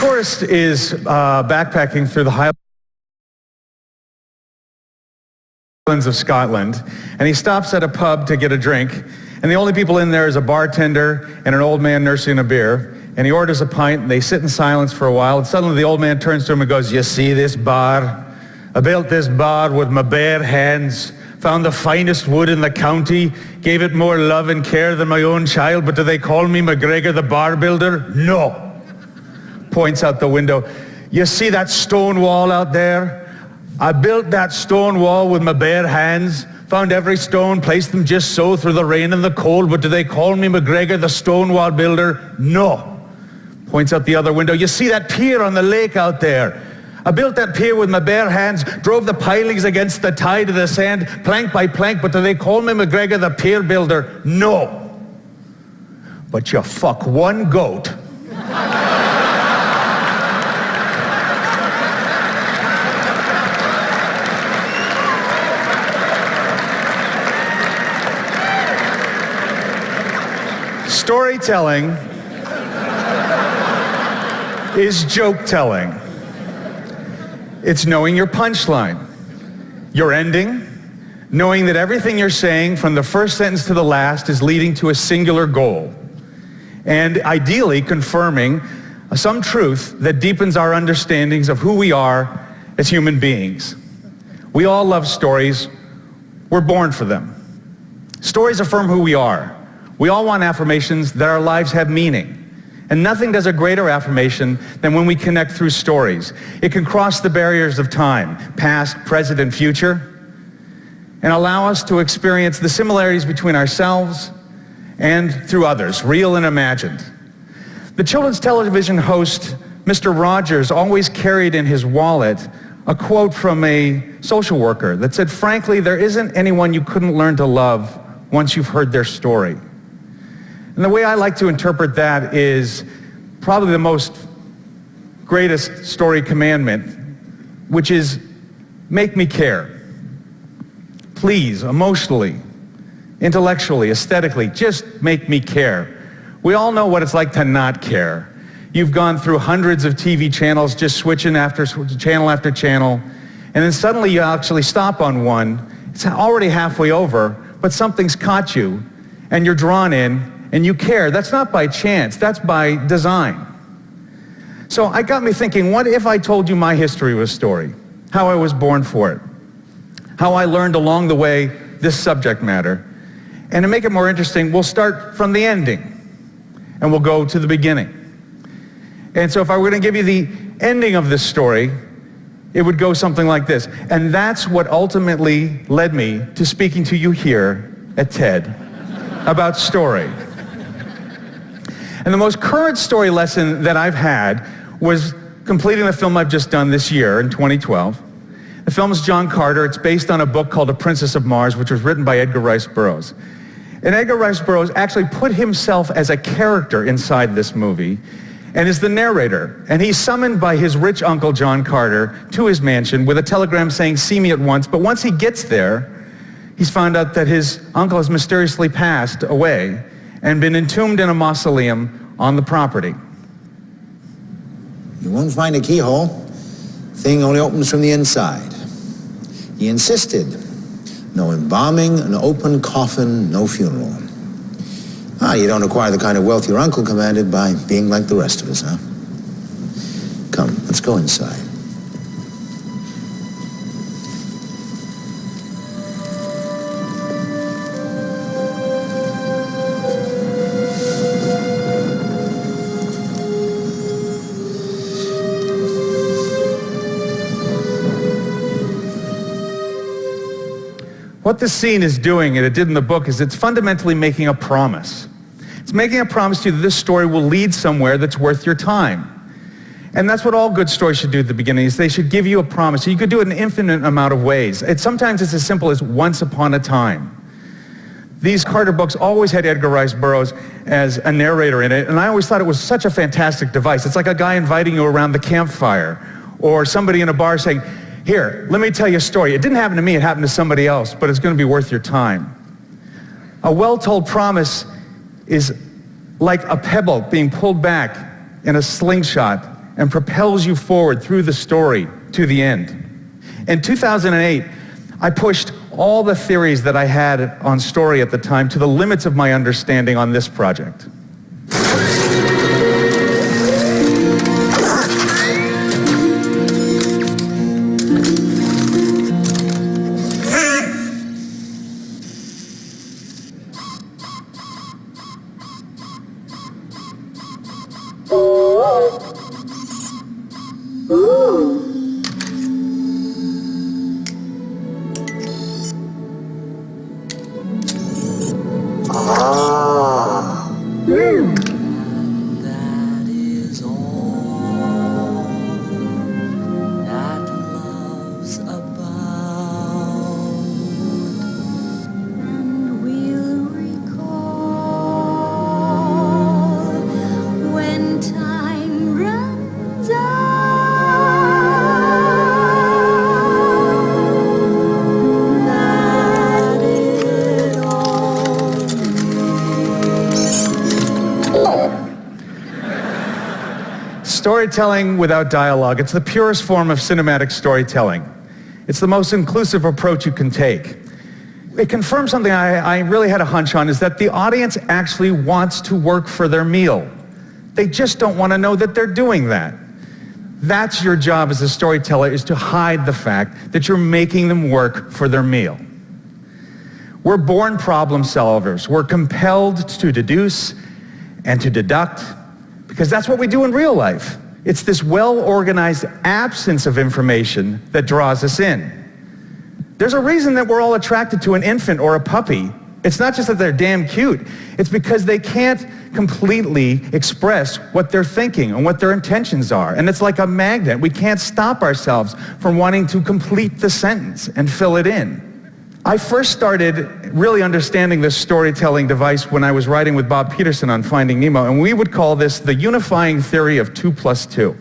tourist is backpacking through the Highlands of Scotland, and he stops at a pub to get a drink, and the only people in there is a bartender and an old man nursing a beer, and he orders a pint, and they sit in silence for a while, and suddenly the old man turns to him and goes, "You see this bar? I built this bar with my bare hands, found the finest wood in the county, gave it more love and care than my own child, but do they call me McGregor the bar builder? No." Points out the window. "You see that stone wall out there? I built that stone wall with my bare hands, found every stone, placed them just so through the rain and the cold, but do they call me McGregor the stone wall builder? No." Points out the other window. "You see that pier on the lake out there? I built that pier with my bare hands, drove the pilings against the tide of the sand, plank by plank, but do they call me McGregor the pier builder? No. But you fuck one goat." Storytelling is joke telling. It's knowing your punchline, your ending, knowing that everything you're saying from the first sentence to the last is leading to a singular goal, and ideally confirming some truth that deepens our understandings of who we are as human beings. We all love stories. We're born for them. Stories affirm who we are. We all want affirmations that our lives have meaning. And nothing does a greater affirmation than when we connect through stories. It can cross the barriers of time, past, present, and future, and allow us to experience the similarities between ourselves and through others, real and imagined. The children's television host, Mr. Rogers, always carried in his wallet a quote from a social worker that said, "Frankly, there isn't anyone you couldn't learn to love once you've heard their story." And the way I like to interpret that is probably the most greatest story commandment, which is make me care. Please, emotionally, intellectually, aesthetically, just make me care. We all know what it's like to not care. You've gone through hundreds of TV channels just switching channel after channel, and then suddenly you actually stop on one. It's already halfway over, but something's caught you, and you're drawn in, and you care. That's not by chance, that's by design. So it got me thinking, what if I told you my history was a story? How I was born for it. How I learned along the way this subject matter. And to make it more interesting, we'll start from the ending, and we'll go to the beginning. And so if I were going to give you the ending of this story, it would go something like this. And that's what ultimately led me to speaking to you here at TED about story. And the most current story lesson that I've had was completing the film I've just done this year in 2012. The film is John Carter. It's based on a book called A Princess of Mars, which was written by Edgar Rice Burroughs. And Edgar Rice Burroughs actually put himself as a character inside this movie and is the narrator. And he's summoned by his rich uncle, John Carter, to his mansion with a telegram saying, "See me at once." But once he gets there, he's found out that his uncle has mysteriously passed away and been entombed in a mausoleum on the property. "You won't find a keyhole. Thing only opens from the inside." He insisted. No embalming, an open coffin, no funeral. You don't acquire the kind of wealth your uncle commanded by being like the rest of us, huh? Come, let's go inside. What this scene is doing, and it did in the book, is it's fundamentally making a promise. It's making a promise to you that this story will lead somewhere that's worth your time. And that's what all good stories should do at the beginning, is they should give you a promise. You could do it in an infinite amount of ways. Sometimes it's as simple as once upon a time. These Carter books always had Edgar Rice Burroughs as a narrator in it, and I always thought it was such a fantastic device. It's like a guy inviting you around the campfire, or somebody in a bar saying, "Here, let me tell you a story. It didn't happen to me, it happened to somebody else, but it's going to be worth your time." A well-told promise is like a pebble being pulled back in a slingshot and propels you forward through the story to the end. In 2008, I pushed all the theories that I had on story at the time to the limits of my understanding on this project. That is all that love's about, and we'll recall when time runs out. That it all Storytelling without dialogue. It's the purest form of cinematic storytelling. It's the most inclusive approach you can take. It confirms something I really had a hunch on, is that the audience actually wants to work for their meal. They just don't want to know that they're doing that. That's your job as a storyteller, is to hide the fact that you're making them work for their meal. We're born problem solvers. We're compelled to deduce and to deduct, because that's what we do in real life. It's this well-organized absence of information that draws us in. There's a reason that we're all attracted to an infant or a puppy. It's not just that they're damn cute. It's because they can't completely express what they're thinking and what their intentions are. And it's like a magnet. We can't stop ourselves from wanting to complete the sentence and fill it in. I first started really understanding this storytelling device when I was writing with Bob Peterson on Finding Nemo, and we would call this the unifying theory of 2 + 2.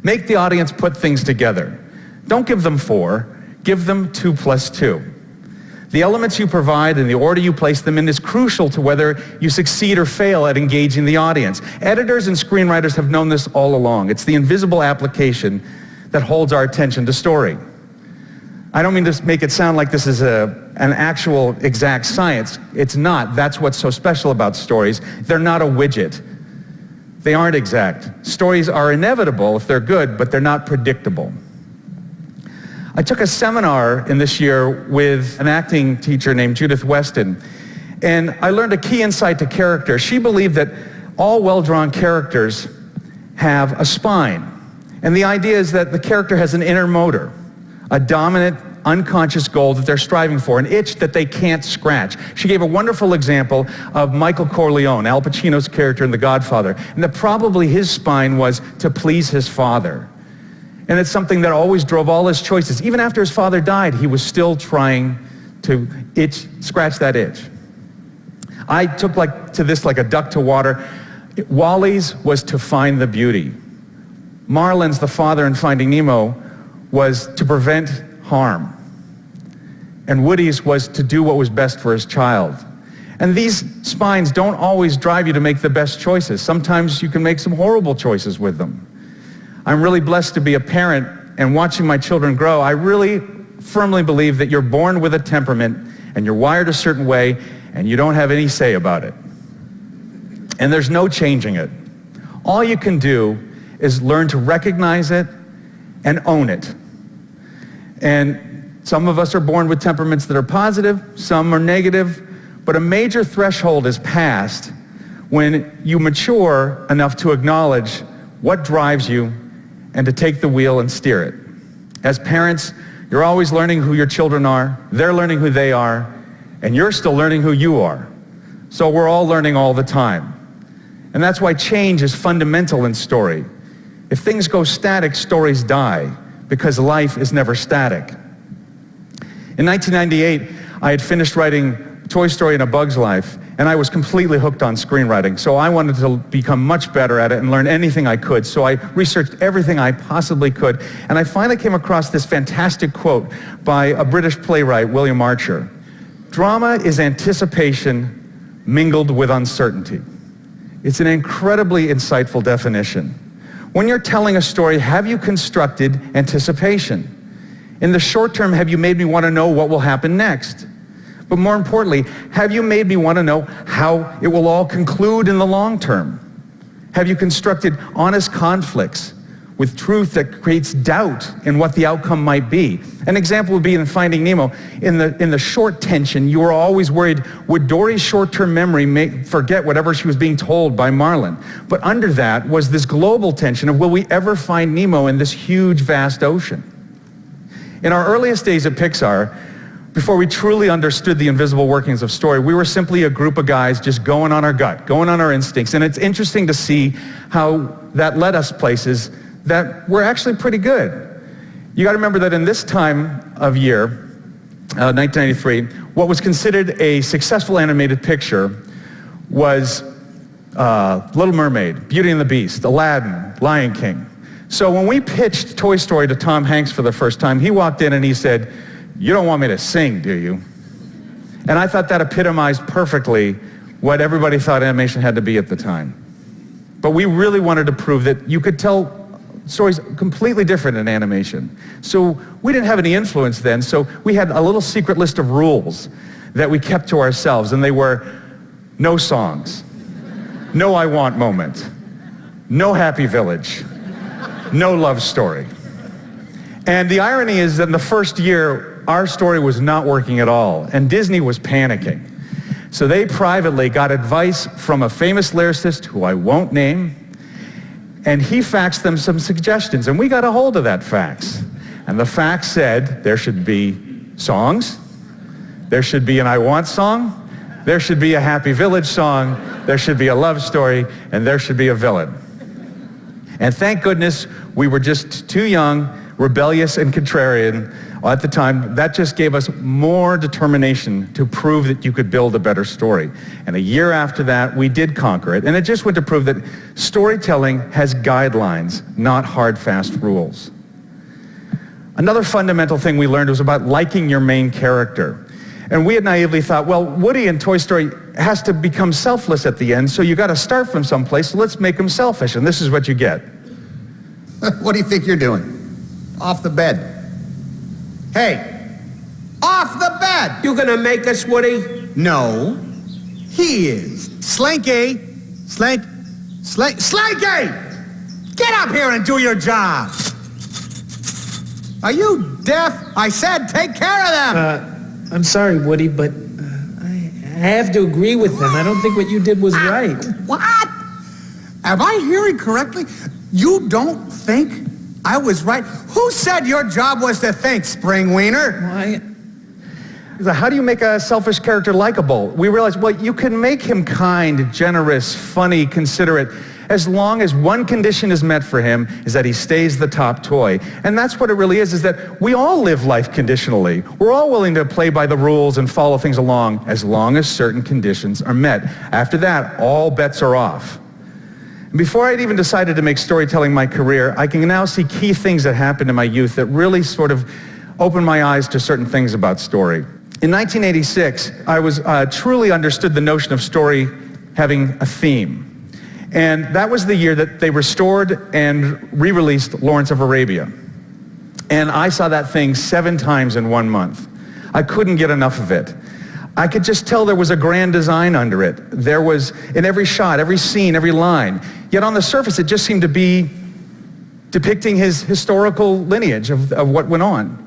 Make the audience put things together. Don't give them 4, give them 2 + 2. The elements you provide and the order you place them in is crucial to whether you succeed or fail at engaging the audience. Editors and screenwriters have known this all along. It's the invisible application that holds our attention to story. I don't mean to make it sound like this is an actual exact science. It's not. That's what's so special about stories. They're not a widget. They aren't exact. Stories are inevitable if they're good, but they're not predictable. I took a seminar in this year with an acting teacher named Judith Weston, and I learned a key insight to character. She believed that all well-drawn characters have a spine. And the idea is that the character has an inner motor, a dominant, unconscious goal that they're striving for, an itch that they can't scratch. She gave a wonderful example of Michael Corleone, Al Pacino's character in The Godfather, and that probably his spine was to please his father. And it's something that always drove all his choices. Even after his father died, he was still trying to scratch that itch. I took to this like a duck to water. Wally's was to find the beauty. Marlin's, the father in Finding Nemo, was to prevent harm. And Woody's was to do what was best for his child. And these spines don't always drive you to make the best choices. Sometimes you can make some horrible choices with them. I'm really blessed to be a parent, and watching my children grow, I really firmly believe that you're born with a temperament and you're wired a certain way and you don't have any say about it. And there's no changing it. All you can do is learn to recognize it and own it. And some of us are born with temperaments that are positive, some are negative, but a major threshold is passed when you mature enough to acknowledge what drives you and to take the wheel and steer it. As parents, you're always learning who your children are, they're learning who they are, and you're still learning who you are. So we're all learning all the time. And that's why change is fundamental in story. If things go static, stories die, because life is never static. In 1998, I had finished writing Toy Story and A Bug's Life, and I was completely hooked on screenwriting. So I wanted to become much better at it and learn anything I could. So I researched everything I possibly could, and I finally came across this fantastic quote by a British playwright, William Archer. Drama is anticipation mingled with uncertainty. It's an incredibly insightful definition. When you're telling a story, have you constructed anticipation? In the short term, have you made me want to know what will happen next? But more importantly, have you made me want to know how it will all conclude in the long term? Have you constructed honest conflicts with truth that creates doubt in what the outcome might be? An example would be in Finding Nemo. In the short tension, you were always worried, would Dory's short-term memory forget whatever she was being told by Marlin? But under that was this global tension of, will we ever find Nemo in this huge, vast ocean? In our earliest days at Pixar, before we truly understood the invisible workings of story, we were simply a group of guys just going on our gut, going on our instincts. And it's interesting to see how that led us places that were actually pretty good. You got to remember that in this time of year, 1993, what was considered a successful animated picture was Little Mermaid, Beauty and the Beast, Aladdin, Lion King. So when we pitched Toy Story to Tom Hanks for the first time, he walked in and he said, "You don't want me to sing, do you?" And I thought that epitomized perfectly what everybody thought animation had to be at the time. But we really wanted to prove that you could tell stories completely different in animation. So we didn't have any influence then, so we had a little secret list of rules that we kept to ourselves, and they were no songs, no I want moment, no happy village, no love story. And the irony is that in the first year, our story was not working at all, and Disney was panicking. So they privately got advice from a famous lyricist who I won't name, and he faxed them some suggestions, and we got a hold of that fax. And the fax said there should be songs, there should be an I Want song, there should be a Happy Village song, there should be a love story, and there should be a villain. And thank goodness we were just too young, rebellious and contrarian at the time. That just gave us more determination to prove that you could build a better story. And a year after that, we did conquer it. And it just went to prove that storytelling has guidelines, not hard, fast rules. Another fundamental thing we learned was about liking your main character. And we had naively thought, well, Woody in Toy Story has to become selfless at the end, so you got to start from someplace, so let's make him selfish. And this is what you get. What do you think you're doing? Off the bed. Hey, off the bed! You gonna make us, Woody? No, he is. Slinky! Slinky! Get up here and do your job! Are you deaf? I said take care of them! I'm sorry, Woody, but I have to agree with them. I don't think what you did was right. What? Am I hearing correctly? You don't think I was right? Who said your job was to think, Spring Wiener? Why? How do you make a selfish character likable? We realized, well, you can make him kind, generous, funny, considerate, as long as one condition is met for him, is that he stays the top toy. And that's what it really is that we all live life conditionally. We're all willing to play by the rules and follow things along as certain conditions are met. After that, all bets are off. Before I'd even decided to make storytelling my career, I can now see key things that happened in my youth that really sort of opened my eyes to certain things about story. In 1986, I was truly understood the notion of story having a theme. And that was the year that they restored and re-released Lawrence of Arabia. And I saw that thing 7 times in 1 month. I couldn't get enough of it. I could just tell there was a grand design under it. There was, in every shot, every scene, every line. Yet on the surface, it just seemed to be depicting his historical lineage of what went on.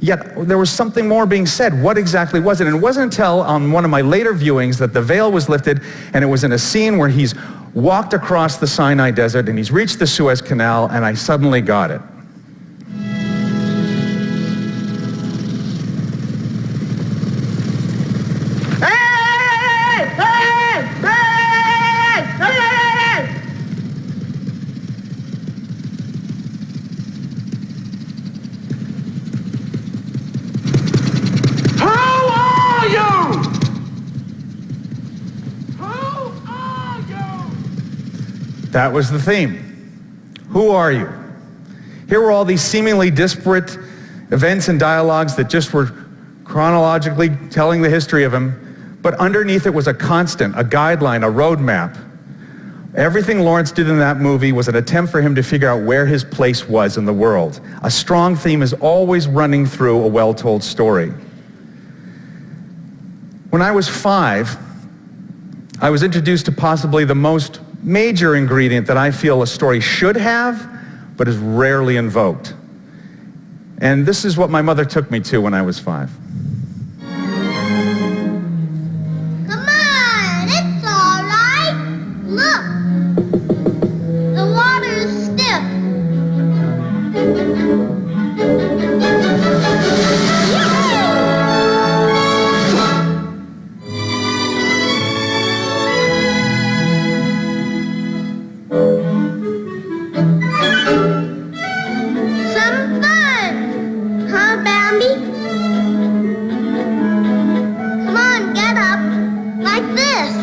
Yet there was something more being said. What exactly was it? And it wasn't until on one of my later viewings that the veil was lifted, and it was in a scene where he's walked across the Sinai Desert and he's reached the Suez Canal, and I suddenly got it. That was the theme. Who are you? Here were all these seemingly disparate events and dialogues that just were chronologically telling the history of him, but underneath it was a constant, a guideline, a roadmap. Everything Lawrence did in that movie was an attempt for him to figure out where his place was in the world. A strong theme is always running through a well-told story. When I was 5, I was introduced to possibly the most major ingredient that I feel a story should have, but is rarely invoked. And this is what my mother took me to when I was 5. Come on, it's all right. Look, the water is stiff. Some fun, huh, Bambi? Come on, get up, like this.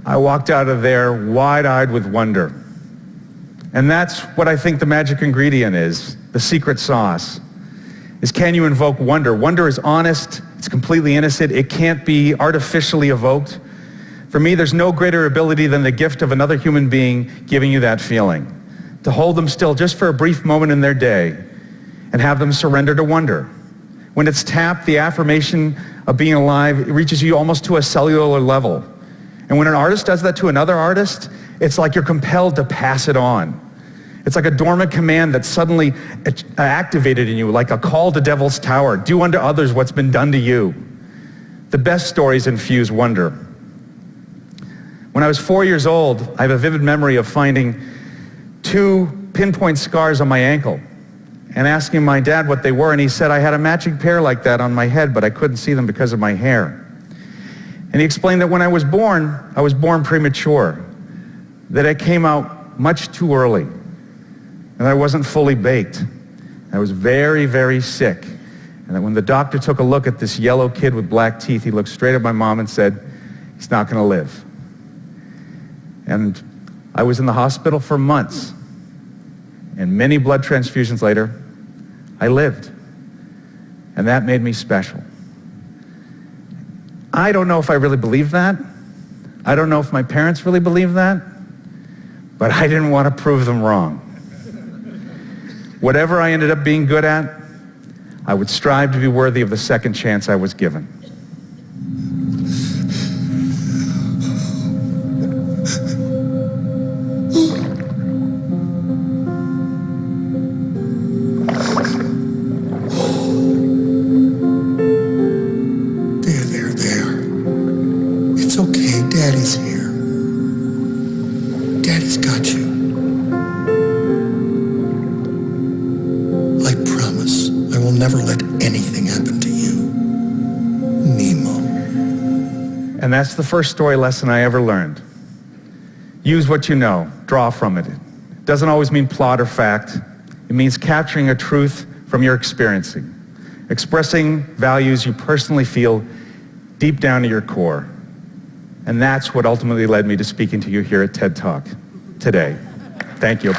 I walked out of there wide-eyed with wonder. And that's what I think the magic ingredient is, the secret sauce, is can you invoke wonder? Wonder is honest, it's completely innocent, it can't be artificially evoked. For me, there's no greater ability than the gift of another human being giving you that feeling. To hold them still just for a brief moment in their day and have them surrender to wonder. When it's tapped, the affirmation of being alive, it reaches you almost to a cellular level. And when an artist does that to another artist, it's like you're compelled to pass it on. It's like a dormant command that's suddenly activated in you, like a call to Devil's Tower. Do unto others what's been done to you. The best stories infuse wonder. When I was 4 years old, I have a vivid memory of finding 2 pinpoint scars on my ankle and asking my dad what they were, and he said I had a matching pair like that on my head, but I couldn't see them because of my hair. And he explained that when I was born premature, that I came out much too early, and I wasn't fully baked. I was very, very sick, and that when the doctor took a look at this yellow kid with black teeth, he looked straight at my mom and said, he's not going to live. And I was in the hospital for months, and many blood transfusions later, I lived. And that made me special. I don't know if I really believed that. I don't know if my parents really believed that, but I didn't want to prove them wrong. Whatever I ended up being good at, I would strive to be worthy of the second chance I was given. It's okay, Daddy's here. Daddy's got you. I promise I will never let anything happen to you. Nemo. And that's the first story lesson I ever learned. Use what you know, draw from it. It doesn't always mean plot or fact. It means capturing a truth from your experiencing, expressing values you personally feel deep down to your core. And that's what ultimately led me to speaking to you here at TED Talk today. Thank you.